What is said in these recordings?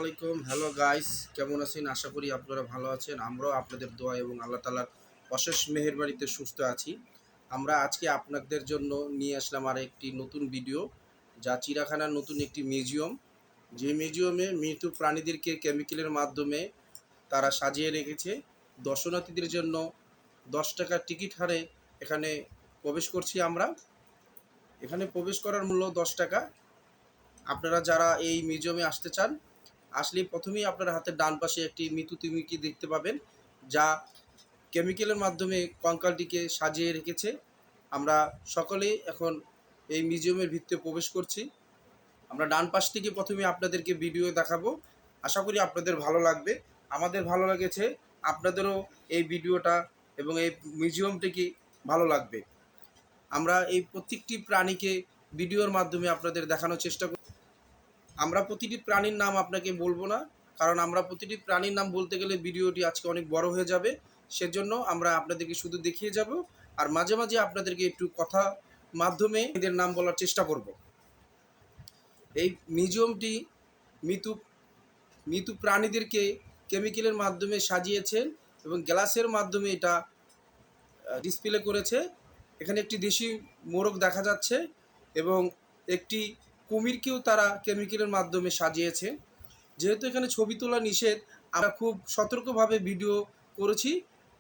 আলাইকুম। Hello guys, কেমন আছেন? আশা করি আপনারা ভালো আছেন। আমরাও আপনাদের দোয়া এবং আল্লাহ তাআলার অশেষ মেহেরবানিতে সুস্থ আছি। আমরা আজকে আপনাদের জন্য নিয়ে আসলাম একটি নতুন ভিডিও, যা চিড়িয়াখানার নতুন একটি মিউজিয়াম। যে মিউজিয়ামে মৃত প্রাণীদেরকে কেমিক্যালের মাধ্যমে তারা সাজিয়ে রেখেছে। দর্শনার্থীদের জন্য 10 টাকার টিকিট হারে এখানে প্রবেশ করছি আমরা। এখানে প্রবেশ করার মূল্য 10 টাকা। আপনারা যারা এই মিউজিয়ামে আসতে চান, আসলেই প্রথমেই আপনার হাতের ডান পাশে একটি মৃত তিমিকে দেখতে পাবেন, যা কেমিক্যালের মাধ্যমে কঙ্কালটিকে সাজিয়ে রেখেছে। আমরা সকলেই এখন এই মিউজিয়ামের ভিতরে প্রবেশ করছি। আমরা ডান পাশ থেকে প্রথমে আপনাদেরকে ভিডিও দেখাবো। আশা করি আপনাদের ভালো লাগবে। আমাদের ভালো লেগেছে, আপনাদেরও এই ভিডিওটা এবং এই মিউজিয়ামটিকে ভালো লাগবে। আমরা এই প্রত্যেকটি প্রাণীকে ভিডিওর মাধ্যমে আপনাদের দেখানোর চেষ্টা করি। আমরা প্রতিটি প্রাণীর নাম আপনাকে বলবো না, কারণ আমরা প্রতিটি প্রাণীর নাম বলতে গেলে ভিডিওটি আজকে অনেক বড় হয়ে যাবে। সেজন্য আমরা আপনাদেরকে শুধু দেখিয়ে যাব, আর মাঝে মাঝে আপনাদেরকে একটু কথা মাধ্যমে এদের নাম বলার চেষ্টা করব। এই মিউজিয়ামটি মৃত মৃত প্রাণীদেরকে কেমিক্যালের মাধ্যমে সাজিয়েছেন এবং গ্লাসের মাধ্যমে এটা ডিসপ্লে করেছে। এখানে একটি দেশি মোরগ দেখা যাচ্ছে এবং একটি কুমিরকেও তারা কেমিক্যালের মাধ্যমে সাজিয়েছে। যেহেতু এখানে ছবি তোলা নিষেধ, আমরা খুব সতর্কভাবে ভিডিও করেছি।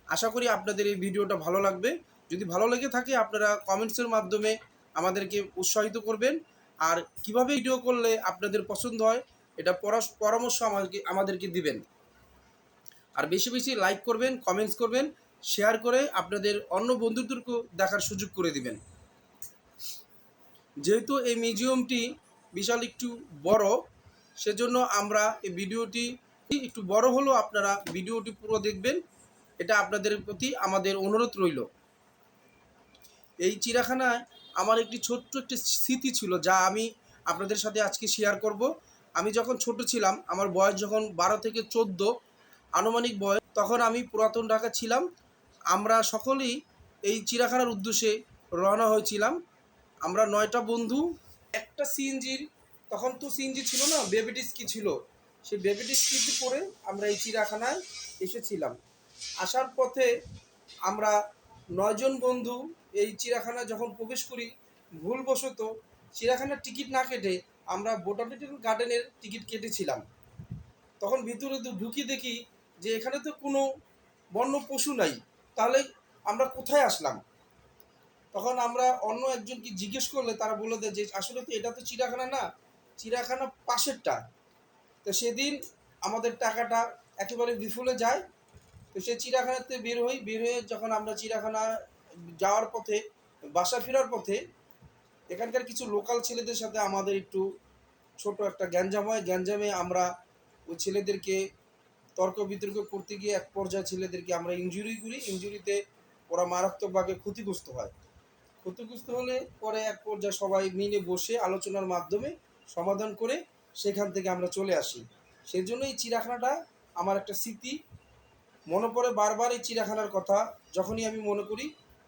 আশা করি আপনাদের এই ভিডিওটা ভালো লাগবে। যদি ভালো লেগে থাকে আপনারা কমেন্টসের মাধ্যমে আমাদেরকে উৎসাহিত করবেন, আর কিভাবে ভিডিও করলে আপনাদের পছন্দ হয় এটা পরামর্শ আমাদেরকে দিবেন। আর বেশি বেশি লাইক করবেন, কমেন্টস করবেন, শেয়ার করে আপনাদের অন্য বন্ধুদেরকেও দেখার সুযোগ করে দিবেন। যেহেতু এই মিউজিয়ামটি বিশাল একটু বড়, সেজন্য আমরা এই ভিডিওটি একটু বড় হলেও আপনারা ভিডিওটি পুরো দেখবেন, এটা আপনাদের প্রতি আমাদের অনুরোধ রইল। এই চিড়িয়াখানায় আমার একটি ছোট্ট একটি স্মৃতি ছিল, যা আমি আপনাদের সাথে আজকে শেয়ার করব। আমি যখন ছোট ছিলাম, আমার বয়স যখন 12 থেকে 14 আনুমানিক বয়স, তখন আমি পুরাতন ঢাকা ছিলাম। আমরা সকলেই এই চিড়িয়াখানার উদ্দেশ্যে রওনা হয়েছিলাম। আমরা 9টা বন্ধু, একটা সিএনজির, তখন তো সিএনজি ছিল না, বেবিটিস কি ছিল, সেই বেবিটিস কি করে আমরা এই চিড়িয়াখানায় এসেছিলাম। আসার পথে আমরা 9জন বন্ধু এই চিড়িয়াখানায় যখন প্রবেশ করি, ভুলবশত চিড়িয়াখানার টিকিট না কেটে আমরা বোটানিক্যাল গার্ডেনের টিকিট কেটেছিলাম। তখন ভিতরে ঢুকি দেখি যে এখানে তো কোনো বন্য পশু নাই, তাহলে আমরা কোথায় আসলাম? তখন আমরা অন্য একজনকে জিজ্ঞেস করলে তারা বলে দেয় যে আসলে তো এটা তো চিড়িয়াখানা না, চিড়িয়াখানা পাশেরটা। তো সেদিন আমাদের টাকাটা একেবারে বিফলে যায়। তো সেই চিড়িয়াখানাতে বের হয়ে যখন আমরা চিড়িয়াখানা যাওয়ার পথে, বাসা ফেরার পথে, এখানকার কিছু লোকাল ছেলেদের সাথে আমাদের একটু ছোট একটা গ্যাঞ্জাম হয়। গ্যাঞ্জামে আমরা ওই ছেলেদেরকে তর্ক বিতর্ক করতে গিয়ে এক পর্যায়ে ছেলেদেরকে আমরা ইনজুরি করি। ইনজুরিতে ওরা মারাত্মকভাবে ক্ষতিগ্রস্ত হয়। ক্ষতিগ্রস্ত হলে পরে এক পর্যায়ে সবাই মিলে বসে আলোচনার মাধ্যমে সমাধান করে সেখান থেকে আমরা চলে আসি। সেই জন্য এই চিড়িয়াখানাটা আমার একটা স্মৃতি। মনে পড়ে বারবার এই চিড়িয়াখানার কথা। যখনই আমি মনে করি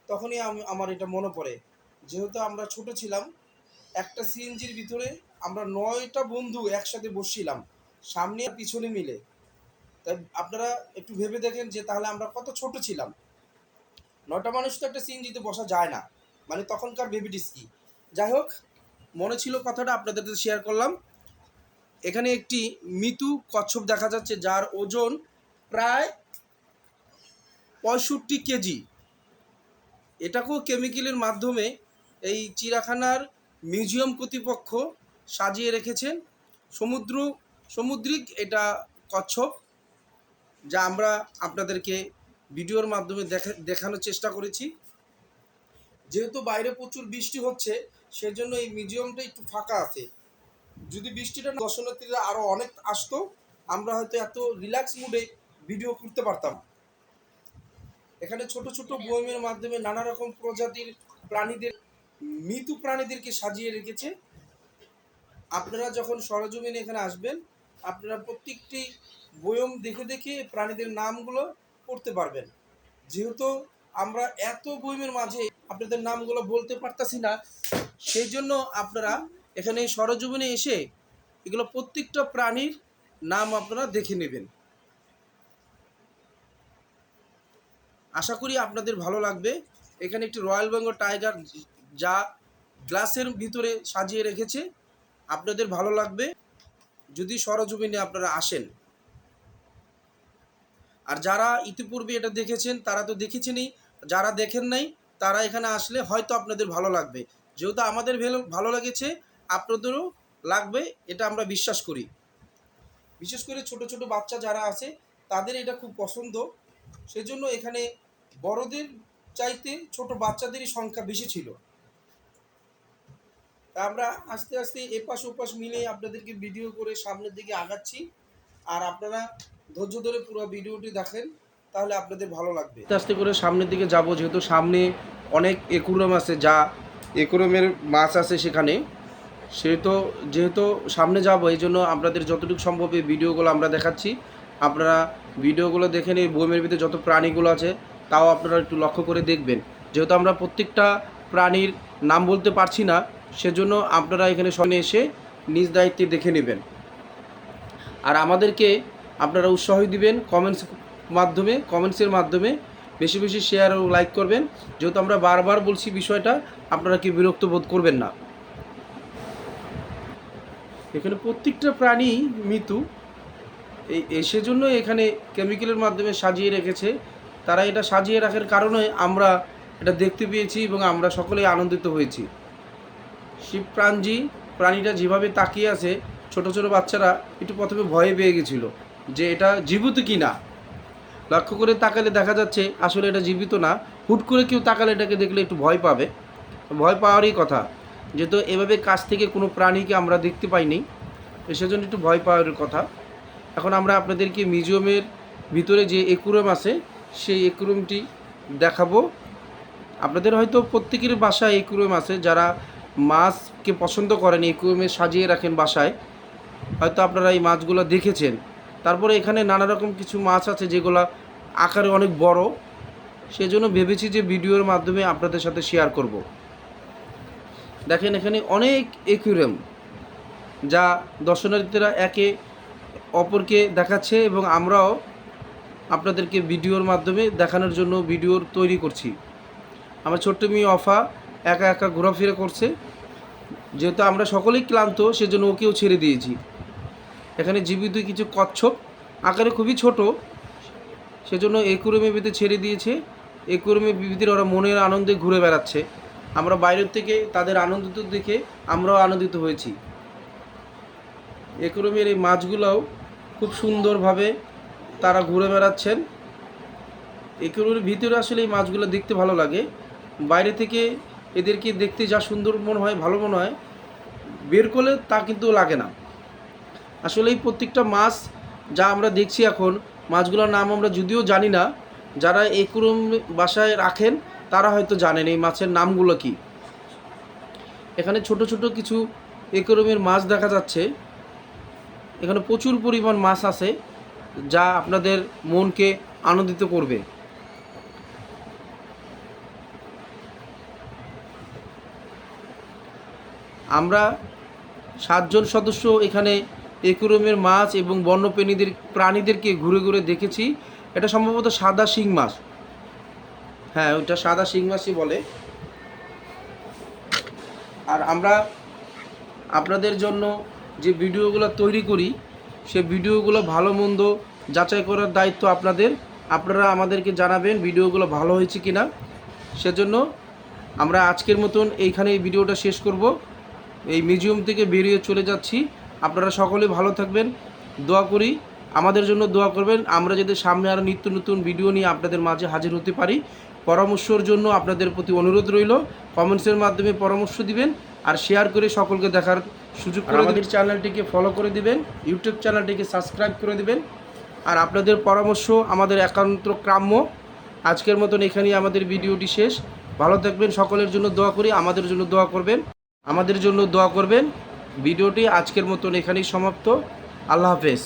তখনই আমার এটা মনে পড়ে। যেহেতু আমরা ছোট ছিলাম, একটা সিএনজির ভিতরে আমরা 9টা বন্ধু একসাথে বসছিলাম, সামনে আর পিছনে মিলে। তাই আপনারা একটু ভেবে দেখেন যে তাহলে আমরা কত ছোট ছিলাম। 9টা মানুষ তো একটা সিএনজিতে বসা যায় না, মানে তখনকার বেবিটিস কি। যাই হোক, মনে ছিল কথাটা আপনাদের সাথে শেয়ার করলাম। এখানে একটি মৃত্যু কচ্ছপ দেখা যাচ্ছে, যার ওজন প্রায় 65 কেজি। এটাকেও কেমিক্যালের মাধ্যমে এই চিড়িয়াখানার মিউজিয়াম কর্তৃপক্ষ সাজিয়ে রেখেছেন। সামুদ্রিক এটা কচ্ছপ, যা আমরা আপনাদেরকে ভিডিওর মাধ্যমে দেখানোর চেষ্টা করেছি। যেহেতু বাইরে প্রচুর বৃষ্টি হচ্ছে, সেজন্য এই মিউজিয়ামটা একটু ফাঁকা আছে। যদি বৃষ্টিটা দর্শনার্থীরা আরও অনেক আসতো, আমরা হয়তো এত রিল্যাক্স মুডে ভিডিও করতে পারতাম। এখানে ছোট ছোট বয়মের মাধ্যমে নানা রকম প্রজাতির প্রাণীদের, মৃত প্রাণীদেরকে সাজিয়ে রেখেছে। আপনারা যখন সরজমিনে এখানে আসবেন, আপনারা প্রত্যেকটি বয়ম দেখে দেখে প্রাণীদের নামগুলো পড়তে পারবেন। যেহেতু আমরা এত বয়মের মাঝে আপনাদের নামগুলো বলতে পারতাছি না, সেই জন্য আপনারা এখানে সরজমিনে এসে এগুলো প্রত্যেকটা প্রাণীর নাম আপনারা দেখে নেবেন। আশা করি আপনাদের ভালো লাগবে। এখানে একটি রয়্যাল বেঙ্গল টাইগার যা গ্লাসের ভিতরে সাজিয়ে রেখেছে, আপনাদের ভালো লাগবে যদি সরজমিনে আপনারা আসেন। আর যারা ইতিপূর্বে এটা দেখেছেন তারা তো দেখেছেনই, যারা দেখেন নাই তারা এখানে আসলে হয়তো আপনাদের ভালো লাগবে। যেহেতু আমাদের ভালো লেগেছে, আপনাদেরও লাগবে এটা আমরা বিশ্বাস করি। বিশেষ করে ছোট ছোট বাচ্চা যারা আছে তাদের এটা খুব পছন্দ, সেজন্য এখানে বড়দের চাইতে ছোট বাচ্চাদেরই সংখ্যা বেশি ছিল। তা আমরা আস্তে আস্তে এপাশ ওপাশ মিলে আপনাদেরকে ভিডিও করে সামনের দিকে আগাচ্ছি। আর আপনারা ধৈর্য ধরে পুরো ভিডিওটি দেখেন, তাহলে আপনাদের ভালো লাগবে। আস্তে আস্তে করে সামনের দিকে যাব, যেহেতু সামনে অনেক একুরিয়াম আছে, যা একুরিয়ামের মাছ আছে সেখানে, যেহেতু সামনে যাব এই জন্য আপনাদের যতটুকু সম্ভব এই ভিডিওগুলো আমরা দেখাচ্ছি। আপনারা ভিডিওগুলো দেখে নিয়ে বইমের ভিতরে যত প্রাণীগুলো আছে তাও আপনারা একটু লক্ষ্য করে দেখবেন। যেহেতু আমরা প্রত্যেকটা প্রাণীর নাম বলতে পারছি না, সেজন্য আপনারা এখানে সামনে এসে নিজ দায়িত্বে দেখে নেবেন। আর আমাদেরকে আপনারা উৎসাহ দিবেন কমেন্টসের মাধ্যমে বেশি বেশি শেয়ার ও লাইক করবেন। যেহেতু আমরা বারবার বলছি বিষয়টা, আপনারা কি বিরক্ত বোধ করবেন না। এখানে প্রত্যেকটা প্রাণী মৃত্যু, সেজন্য এখানে কেমিক্যালের মাধ্যমে সাজিয়ে রেখেছে। তারা এটা সাজিয়ে রাখার কারণে আমরা এটা দেখতে পেয়েছি এবং আমরা সকলেই আনন্দিত হয়েছি। প্রাণীটা যেভাবে তাকিয়ে আছে, ছোট ছোট বাচ্চারা একটু প্রথমে ভয়ে পেয়ে গেছিল যে এটা জীবিত কি না। লক্ষ্য করে তাকালে দেখা যাচ্ছে আসলে এটা জীবিত না। হুট করে কেউ তাকালে এটাকে দেখলে একটু ভয় পাবে, ভয় পাওয়ারই কথা। যেহেতু এভাবে কাছ থেকে কোনো প্রাণীকে আমরা দেখতে পাইনি, সেজন্য একটু ভয় পাওয়ার কথা। এখন আমরা আপনাদেরকে মিউজিয়ামের ভিতরে যে একুরিয়াম আছে সেই একুরিয়ামটি দেখাবো। আপনাদের হয়তো প্রত্যেকের বাসায় একুরিয়াম আছে, যারা মাছকে পছন্দ করেন একুরিয়ামে সাজিয়ে রাখেন বাসায়, হয়তো আপনারা এই মাছগুলো দেখেছেন। তারপরে এখানে নানা রকম কিছু মাছ আছে যেগুলো আকারে অনেক বড়, সেজন্য ভেবেছি যে ভিডিওর মাধ্যমে আপনাদের সাথে শেয়ার করব। দেখেন এখানে অনেক একুরিয়াম, যা দর্শনার্থীরা একে অপরকে দেখাচ্ছে এবং আমরাও আপনাদেরকে ভিডিওর মাধ্যমে দেখানোর জন্য ভিডিও তৈরি করছি। আমার ছোট্ট মেয়ে অফা একা একা ঘোরাফেরা করছে, যেহেতু আমরা সকলেই ক্লান্ত সেজন্য ওকেও ছেড়ে দিয়েছি। এখানে জীবিত কিছু কচ্ছপ, আকারে খুবই ছোট, সেজন্য একুরিয়ামের ভিতরে ছেড়ে দিয়েছে। একুরিয়ামের ভিতরে ওরা মনের আনন্দে ঘুরে বেড়াচ্ছে। আমরা বাইরের থেকে তাদের আনন্দিত দেখে আমরাও আনন্দিত হয়েছি। একুরিয়ামের এই মাছগুলোও খুব সুন্দরভাবে তারা ঘুরে বেড়াচ্ছেন। একুরিয়ামের ভিতরে আসলে এই মাছগুলো দেখতে ভালো লাগে। বাইরে থেকে এদেরকে দেখতে যা সুন্দর মনে হয়, ভালো মনে হয়, বের করলে তা কিন্তু লাগে না। আসলে এই প্রত্যেকটা মাছ যা আমরা দেখছি এখন, মাছগুলোর নাম আমরা যদিও জানি না, যারা একুরিয়াম বাসায় রাখেন তারা হয়তো জানেন এই মাছের নামগুলো কি। এখানে ছোট ছোট কিছু একুরিয়ামের মাছ দেখা যাচ্ছে। এখানে প্রচুর পরিমাণ মাছ আছে, যা আপনাদের মনকে আনন্দিত করবে। আমরা 7 জন সদস্য এখানে একুরিয়ামের মাছ এবং প্রাণীদেরকে ঘুরে ঘুরে দেখেছি। এটা সম্ভবত সাদা শিং মাছ, হ্যাঁ ওইটা সাদা শিং মাছই বলে। আর আমরা আপনাদের জন্য যে ভিডিওগুলো তৈরি করি, সে ভিডিওগুলো ভালো মন্দ যাচাই করার দায়িত্ব আপনাদের। আপনারা আমাদেরকে জানাবেন ভিডিওগুলো ভালো হয়েছে কিনা। সেজন্য আমরা আজকের মতন এইখানে এই ভিডিওটা শেষ করব। এই মিউজিয়াম থেকে বেরিয়ে চলে যাচ্ছি। আপনারা সকলে ভালো থাকবেন, দোয়া করি আমাদের জন্য দোয়া করবেন, আমরা যাতে সামনে আরও নিত্য নতুন ভিডিও নিয়ে আপনাদের মাঝে হাজির হতে পারি। পরামর্শের জন্য আপনাদের প্রতি অনুরোধ রইল, কমেন্টসের মাধ্যমে পরামর্শ দিবেন আর শেয়ার করে সকলকে দেখার সুযোগ করে আমাদের চ্যানেলটিকে ফলো করে দিবেন, ইউটিউব চ্যানেলটিকে সাবস্ক্রাইব করে দিবেন। আর আপনাদের পরামর্শ আমাদের একান্ত কাম্য। আজকের মতন এখানেই আমাদের ভিডিওটি শেষ। ভালো থাকবেন, সকলের জন্য দোয়া করি, আমাদের জন্য দোয়া করবেন। ভিডিওটি আজকের মতন এখানেই সমাপ্ত। আল্লাহ হাফেজ।